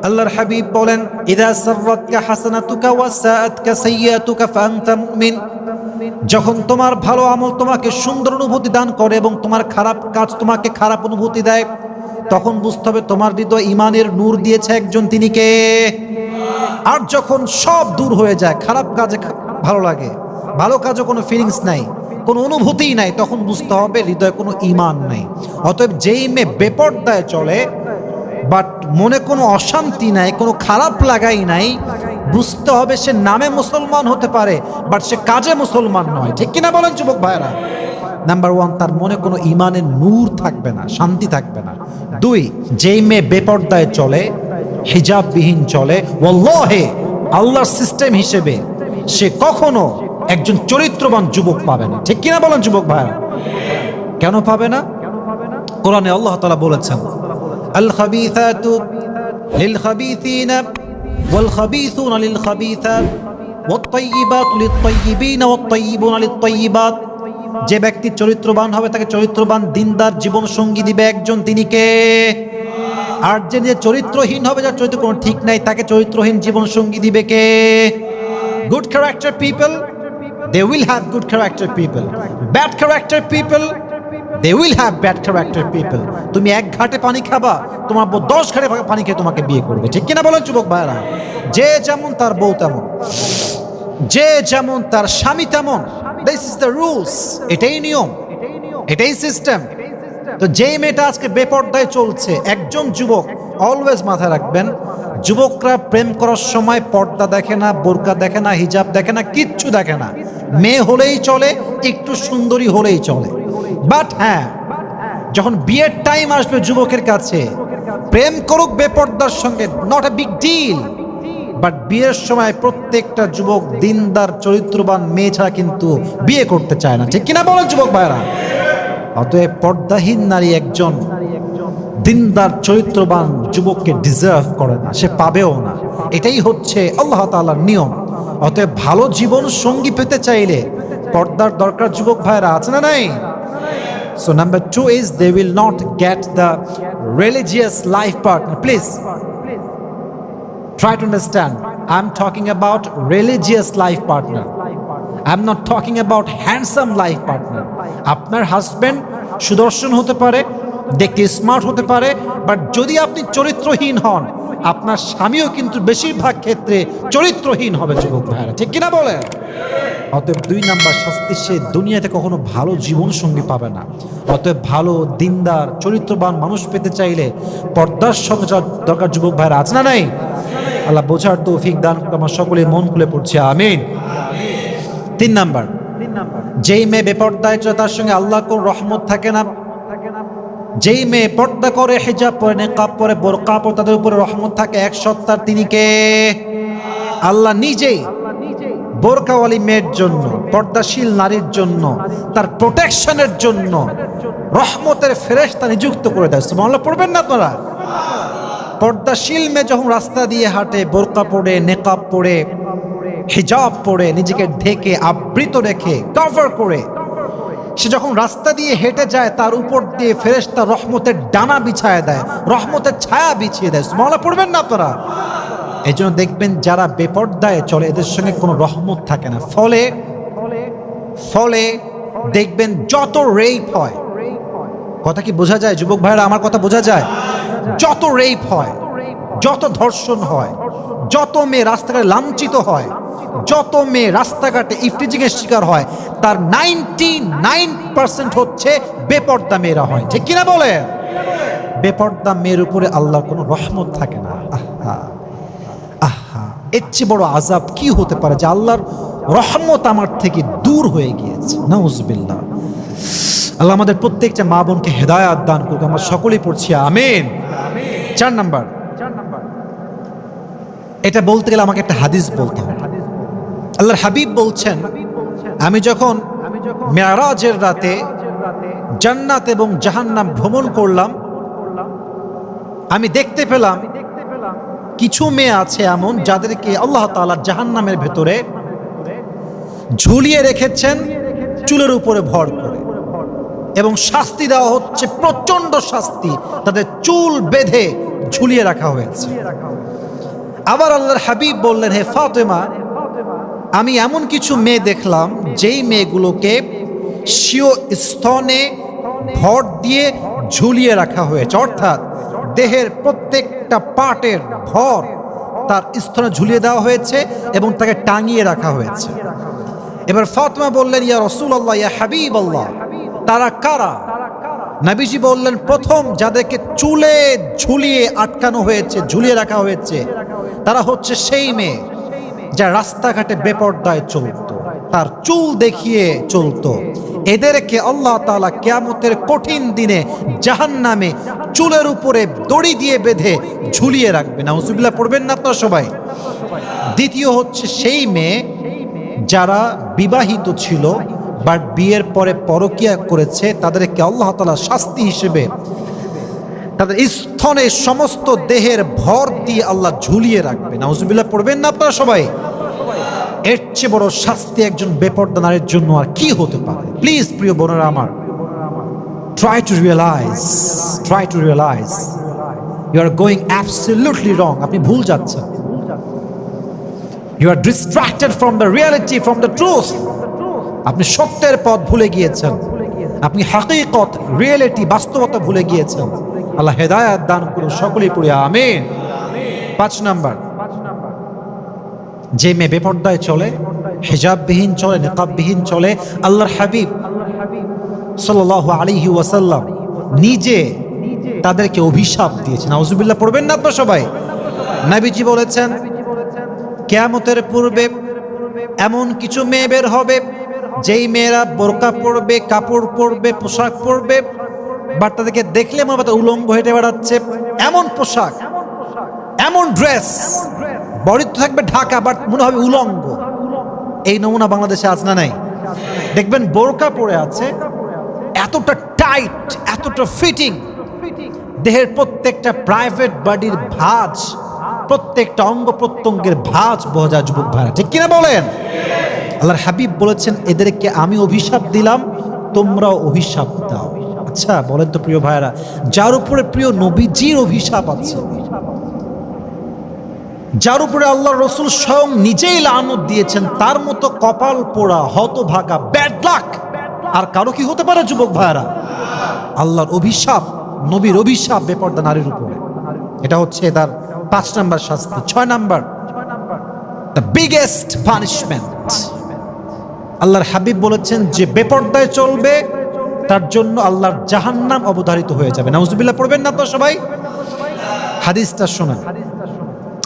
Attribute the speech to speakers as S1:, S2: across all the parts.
S1: আল্লাহর হাবিব বলেন, ইযা সাররাতকা হাসানাতুকা ওয়া সাআতকা সাইয়্যাতুকা ফাআনতা মুমিন। যখন তোমার ভালো আমল তোমাকে সুন্দর অনুভূতি দান করে এবং তোমার খারাপ কাজ তোমাকে খারাপ অনুভূতি দেয়, তখন বুঝতে হবে তোমার হৃদয় ইমানের নূর দিয়েছে একজন, তিনি কে? আর যখন সব দূর হয়ে যায়, খারাপ কাজে ভালো লাগে, ভালো কাজে কোনো ফিলিংস নাই, কোনো অনুভূতিই নাই, তখন বুঝতে হবে হৃদয়ে কোনো ঈমান নাই। অতএব যেই মেয়ে বেপরদায় চলে বাট মনে কোনো অশান্তি নাই, কোনো খারাপ লাগাই নাই, বুঝতে হবে সে নামে মুসলমান হতে পারে বাট সে কাজে মুসলমান নয়। ঠিক কিনা বলেন যুবক ভাইরা? নাম্বার 1, তার মনে কোনো ঈমানের নূর থাকবে না, শান্তি থাকবে না। 2, যেই মেয়ে বেপরদায় চলে, হিজাববিহীন চলে, ওয়াল্লাহি আল্লাহর সিস্টেম হিসেবে সে কখনো একজন চরিত্রবান যুবক পাবে না। ঠিক কিনা বলেন যুবক ভাইরা? কেন পাবে না? কোরআনে আল্লাহ তাআলা বলেছেন, আল খাবিসাতু লিল খাবিসিনা ওয়াল খাবিসুনা লিল খাবিসাত ওয়াত তাইয়িবাতু লিত তাইয়িবিনা ওয়াত তাইয়িবুনা লিত তাইয়িবাত। যে ব্যক্তি চরিত্রবান হবে তাকে চরিত্রবান দিনদার জীবন সঙ্গী দিবে একজন, তিনি কে? আর যে চরিত্রহীন হবে, যার চরিত্র কোনো ঠিক নাই, তাকে চরিত্রহীন জীবন সঙ্গী দিবে কে? Good character people, they will have good character people. Bad character people, they will have bad character people. তুমি এক ঘাটে পানি খাবা, তোমার বউ 10 ঘাটে পানি খেয়ে তোমাকে বিয়ে করবে। ঠিক কিনা বলেন যুবক ভাইরা? যে যেমন তার বউ তেমন, যে যেমন তার স্বামী তেমন। দিস ইজ দ্য রুলস, এটাই নিয়ম, এটাই সিস্টেম। তো যেই মেয়েটা আজকে বেপরদায় চলছে, একজন যুবক অলওয়েজ মাথায় রাখবেন, যুবকরা প্রেম করার সময় পর্দা দেখে না, বোরকা দেখে না, হিজাব দেখে না, কিচ্ছু দেখে না। মেয়ে হলেই চলে, একটু সুন্দরী হলেই চলে। বাট হ্যাঁ, যখন বিয়ের টাইম আসবে যুবকের কাছে, প্রেম করুক বেপর্দার সঙ্গে, not a big deal. But বিয়ের সময় প্রত্যেকটা যুবক দিনদার চরিত্রবান মেয়ে ছাড়া কিন্তু বিয়ে করতে চায় না। ঠিক কিনা বলেন যুবক ভাইরা? অতএব পর্দাহীন নারী একজন দিনদার চরিত্রবান যুবককে ডিজার্ভ করে না, সে পাবেও না। এটাই হচ্ছে আল্লাহ তাআলার নিয়ম। অতএব ভালো জীবন সঙ্গী পেতে চাইলে পর্দার দরকার যুবক ভাইরা, আছে না নাই? So number 2 is they will not get the religious life partner. Please try to understand, I'm talking about religious life partner. I'm not talking about handsome life partner. আপনার হাজবেন্ড সুদর্শন হতে পারে, দেখতে স্মার্ট হতে পারে, বাট যদি আপনি চরিত্রহীন হন, আপনার স্বামীও কিন্তু বেশিরভাগ ক্ষেত্রে চরিত্রহীন হবে যুবক ভাইরা। ঠিক কিনা বলে? অতএব 2 নাম্বার শাস্তি, সে দুনিয়াতে কখনো ভালো জীবন সঙ্গী পাবে না। অতএব ভালো দিনদার চরিত্রবান মানুষ পেতে চাইলে পর্দার সঙ্গে দরকার যুবক ভাইরা, আছে না নাই? আল্লাহ বোঝার তৌফিক দান করুন। আমার সকলে মন খুলে পড়ছে আমিন। 3 নাম্বার, যেই মেয়ে বেপর্দায় চলে তার সঙ্গে আল্লাহ কোন রহমত থাকে না। যেই মেয়ে পর্দা করে, হিজাব পরে, নিকাব পরে, বোরকা পরে, তাদের উপরে রহমত থাকে এক সত্তার, তিনি কে? আল্লাহ নিজেই বোরকাওয়ালি মেয়ের জন্য, পর্দাশীল নারীর জন্য, তার প্রোটেকশনের জন্য রহমতের ফেরেশতা নিযুক্ত করে দেয়। সুবহানাল্লাহ পড়বেন না আপনারা? পর্দাশীল মেয়ে যখন রাস্তা দিয়ে হাঁটে, বোরকা পরে, নিকাব পরে, হিজাব পরে, নিজেকে ঢেকে আবৃত রেখে কভার করে সে যখন রাস্তা দিয়ে হেঁটে যায়, তার উপর দিয়ে ফেরেশতা রহমতের ডানা বিছায় দেয়, রহমতের ছায়া বিছিয়ে দেয়। সুবহানাল্লাহ পড়বেন না আপনারা? এই জন্য দেখবেন যারা বেপর্দায় চলে এদের সঙ্গে কোনো রহমত থাকে না। ফলে দেখবেন যত রেপ হয়, কথা কি বোঝা যায় যুবক ভাইরা? আমার কথা বোঝা যায়? যত রেপ হয়, যত ধর্ষণ হয়, যত মেয়ে রাস্তাঘাটে লাঞ্ছিত হয়, যত মেয়ে রাস্তাঘাটে ইফটিজিং এর শিকার হয়, তার 99% হচ্ছে বেপর্দা মেয়েরা হয়। ঠিক কিনা বলে? বেপর্দা মেয়ের উপরে আল্লাহর কোনো রহমত থাকে না। আহা আহা, এর চেয়ে বড় আযাব কি হতে পারে যে আল্লাহর রহমত আমার থেকে দূর হয়ে গিয়েছে। নাউজুবিল্লাহ। আল্লাহ আমাদের প্রত্যেকটা মা বোনকে হেদায়েত দান করুক। আমরা সকলেই পড়ছি আমিন। 4 নাম্বার, এটা বলতে গেলে আমাকে একটা হাদিস বলতে হবে। আল্লাহর হাবিব বলছেন, আমি যখন মেরাজের রাতে জান্নাত এবং জাহান্নাম ভ্রমণ করলাম, আমি দেখতে পেলাম কিছু মেয়ে আছে এমন যাদেরকে আল্লাহ তাআলা জাহান্নামের ভেতরে ঝুলিয়ে রেখেছেন চুলের উপরে ভর করে, এবং শাস্তি দেওয়া হচ্ছে প্রচন্ড শাস্তি। তাদের চুল বেঁধে ঝুলিয়ে রাখা হয়েছে। আবার আল্লাহর হাবিব বললেন, হে ফাতেমা, আমি এমন কিছু মেয়ে দেখলাম যেই মেয়েগুলোকে স্বীয় স্তনে ভর দিয়ে ঝুলিয়ে রাখা হয়েছে, অর্থাৎ দেহের প্রত্যেকটা পার্টের ভর তার স্তনে ঝুলিয়ে দেওয়া হয়েছে এবং তাকে টাঙিয়ে রাখা হয়েছে। এবার ফাতেমা বললেন, ইয়া রাসূলুল্লাহ, ইয়া হাবিবাল্লাহ, তারা কারা? নবীজি বললেন, প্রথম যাদেরকে চুলে ঝুলিয়ে আটকানো হয়েছে, ঝুলিয়ে রাখা হয়েছে, তারা হচ্ছে সেই মেয়ে যা রাস্তাঘাটে বেপরদায় চলত, তার চুল দেখিয়ে চলত। এদেরকে আল্লাহ তাআলা কিয়ামতের কঠিন দিনে জাহান্নামে চুলের উপরে দড়ি দিয়ে বেঁধে ঝুলিয়ে রাখবে। নাউজুবিল্লাহ পড়বেন না আপনারা সবাই। দ্বিতীয় হচ্ছে সেই মেয়ে যারা বিবাহিত ছিল বাট বিয়ের পরে পরকিয়া করেছে, তাদেরকে আল্লাহ তাআলা শাস্তি হিসেবে তাদের স্তনে সমস্ত দেহের ভর দিয়ে আল্লাহ ঝুলিয়ে রাখবে। নাউজুবিল্লাহ পড়বেন না আপনারা সবাই। এর চেয়ে বড় শাস্তি একজন বেপরদা নারীর জন্য আর কি হতে পারে? প্লিজ প্রিয় বোনেরা আমার, try to realise you are going absolutely wrong. আপনি ভুল যাচ্ছেন। You are distracted from the reality, from the truth. আপনি সত্যের পথ ভুলে গিয়েছেন, আপনি হাকিকত, রিয়েলিটি, বাস্তবতা ভুলে গিয়েছেন। আল্লাহ হেদায়েত দান করুন, সকলেই পড়ি আমিন। 5 নাম্বার, যে মেয়ে বেপরদায় চলে, হিজাববিহীন চলে, নিকাববিহীন চলে, আল্লাহর হাবিব সাল্লাল্লাহু আলাইহি ওয়াসাল্লাম নিজে তাদেরকে অভিশাপ দিয়েছেন। নাউজুবিল্লাহ পড়বেন না আপনারা সবাই। নবীজি বলেছেন, কিয়ামতের পূর্বে এমন কিছু মেয়ে বের হবে যেই মেয়েরা বোরকা পরবে, কাপড় পরবে, পোশাক পরবে, বাট তাদেরকে দেখলে মনে হবে উলঙ্গ হেঁটে বেড়াচ্ছে। এমন পোশাক, এমন ড্রেস, বডি তো থাকবে ঢাকা বাট মনে হবে উলঙ্গ। এই নমুনা বাংলাদেশে আজ না নাই? দেখবেন বোরকা পরে আছে, এতটা টাইট, এতটা ফিটিং, দেহের প্রত্যেকটা প্রাইভেট বডির ভাঁজ, প্রত্যেকটা অঙ্গ প্রত্যঙ্গের ভাঁজ বোঝা যায় যুবক ভাইরা, ঠিক কিনা বলেন? আল্লাহর হাবিব বলেছেন, এদেরকে আমি অভিশাপ দিলাম, তোমরাও অভিশাপ দাও। আচ্ছা বলেন তো প্রিয় ভাইরা, যার উপরে প্রিয় নবীজির অভিশাপ আছে, যার উপরে আল্লাহর রাসূল স্বয়ং নিজেই লানত দিয়েছেন, তার মতো কপাল পোড়া, হতভাগা, ব্যাড লাক আর কারো কি হতে পারে যুবক ভাইরা? আল্লাহর অভিশাপ, নবীর অভিশাপ বেপরদা নারীর উপরে। এটা হচ্ছে তার 5 নাম্বার শাস্তি। 6 নাম্বার, দ্য বিগেস্ট পানিশমেন্ট। আল্লাহর হাবিব বলেছেন, যে বেপরদায় চলবে তার জন্য আল্লাহর জাহান্নাম অবধারিত হয়ে যাবে। নাউজুবিল্লাহ পড়বেন না তো সবাই। হাদিসটা শোনেন,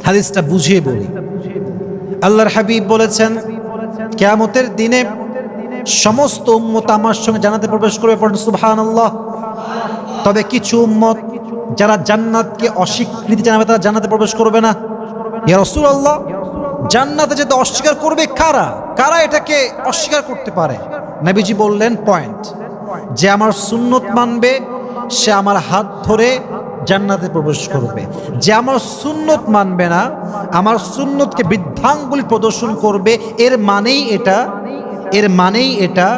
S1: হাদিসটা বুঝিয়ে বলি। আল্লাহর হাবিব বলেছেন, কিয়ামতের দিনে সমস্ত উম্মত আমার সঙ্গে জান্নাতে প্রবেশ করবে, পড়েন সুবহানাল্লাহ। তবে কিছু উম্মত যারা জান্নাতকে অস্বীকৃতি জানাবে, তারা জান্নাতে প্রবেশ করবে না। ইয়া রাসূলুল্লাহ, জান্নাতে যেতে অস্বীকার করবে কারা? কারা এটাকে অস্বীকার করতে পারে? নবীজি বললেন পয়েন্ট, যে আমার সুন্নত মানবে সে আমার হাত ধরে জান্নাতে প্রবেশ করবে। যে আমার সুন্নত মানবে না, আমার সুন্নতকে বৃদ্ধাঙ্গুলি প্রদর্শন করবে, এর মানেই এটা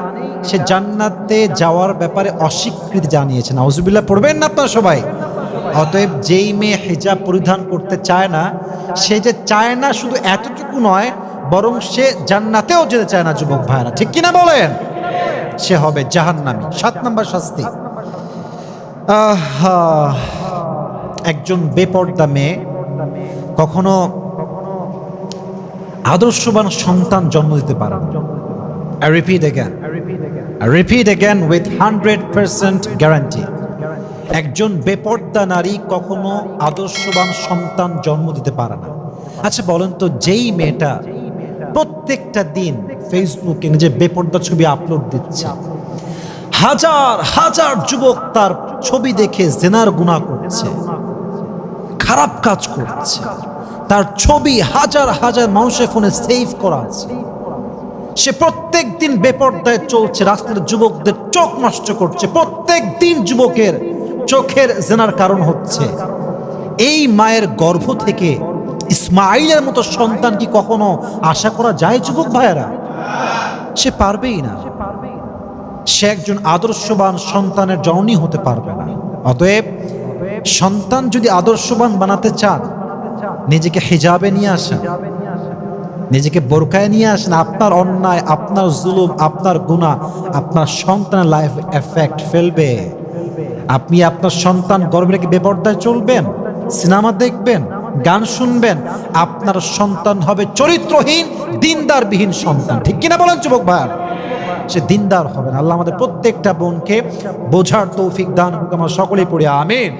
S1: সে জান্নাতে যাওয়ার ব্যাপারে অস্বীকৃতি জানিয়েছে। নাউজুবিল্লাহ পড়বেন না আপনারা সবাই। অতএব যেই মেয়ে হিজাব পরিধান করতে চায় না, সে যে চায় না শুধু এতটুকু নয়, বরং সে জান্নাতেও যেতে চায় না যুবক ভাইরা, ঠিক কিনা বলেন? সে হবে জাহান্নামী। 7 নাম্বার শাস্তি, একজন বেপরদা মেয়ে কখনো আদর্শবান সন্তান জন্ম দিতে পারে না। I repeat again with 100% guarantee. একজন বেপরদা নারী কখনো আদর্শবান সন্তান জন্ম দিতে পারে না। আচ্ছা বলেন তো, যেই মেয়েটা প্রত্যেকটা দিন ফেসবুকে নিজে বেপরদা ছবি আপলোড দিচ্ছে, হাজার হাজার যুবক তার ছবি দেখে জিনার গুনাহ করছে, খারাপ কাজ করছে, তার ছবি হাজার হাজার মানুষের ফোনে সেভ করা আছে, সে প্রত্যেক দিন বেপরদায় চলছে, রাস্তার যুবকদের চোখ নষ্ট করছে, প্রত্যেক দিন যুবকের চোখের জিনার কারণ হচ্ছে। এই মায়ের গর্ভ থেকে ইসমাইলের মতো সন্তান কি কখনো আশা করা যায় যুবক ভাইয়েরা? সে পারবেই না। সে একজন আদর্শবান সন্তানের জননী হতে পারবে না। অতএব সন্তান যদি আদর্শবান বানাতে চান, নিজেকে হিজাবে নিয়ে আসেন, নিজেকে বোরকায় নিয়ে আসেন। আপনার অন্যায়, আপনার জুলুম, আপনার গুনাহ আপনার সন্তানের লাইফ এফেক্ট ফেলবে। আপনি আপনার সন্তান গর্বে রেখে বেপরদায় চলবেন, সিনেমা দেখবেন, গান শুনবেন, আপনার সন্তান হবে চরিত্রহীন, দিনদারবিহীন সন্তান। ঠিক কিনা বলেন যুবক ভাই? সে দিনদার হবে না। আল্লাহ আমাদের প্রত্যেকটা বোনকে বোঝার তৌফিক দান করুক। আমরা সকলেই পড়ি আমিন।